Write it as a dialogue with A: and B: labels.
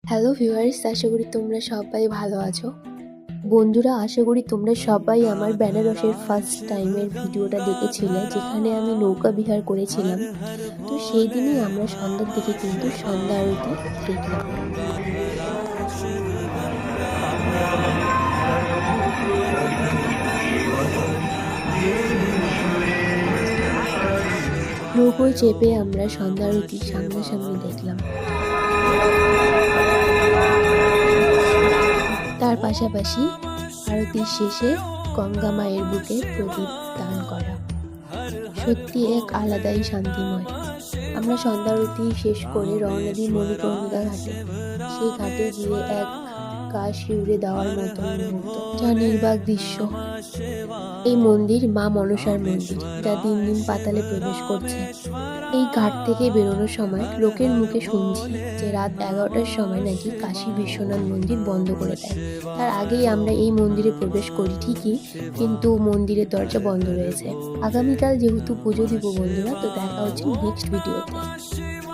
A: Hello viewers, আশা করি তোমরা সবাই ভালো আছো। বন্ধুরা, আশা করি তোমরা সবাই আমার বেনারসের ফার্স্ট টাইমের ভিডিওটা দেখেছিলে, যেখানে আমি নৌকা বিহার করেছিলাম। তো সেই দিনই আমরা সন্ধ্যার দিকে কিন্তু সন্ধ্যা আরতি দেখলাম। নৌকোয় চেপে আমরা সন্ধ্যা আরতি সামনাসামনি দেখলাম। তার পাশাপাশি আরতির শেষে গঙ্গা মায়ের বুকে প্রদীপ দান করা সত্যি এক আলাদাই শান্তিময়। আমরা সন্ধ্যা আরতি শেষ করে রওনা দিই মণিকর্ণিকা ঘাটে। সেই ঘাটে গিয়ে এক গা শিউরে দেওয়ার মতন মুহূর্ত, যা নির্বাক দৃশ্য। এই মন্দির মা মনসার মন্দির, যা দিন দিন পাতালে প্রবেশ করছে। এই ঘাট থেকে বেরোনোর সময় লোকের মুখে শুনছি যে রাত 11টার সময় নাকি কাশী বিশ্বনাথ মন্দির বন্ধ করে দেয়। তার আগেই আমরা এই মন্দিরে প্রবেশ করি ঠিকই, কিন্তু মন্দিরের দরজা বন্ধ রয়েছে। আগামীকাল যেহেতু পুজো দিব বন্ধুরা, তো দেখা হচ্ছে নেক্সট ভিডিওতে।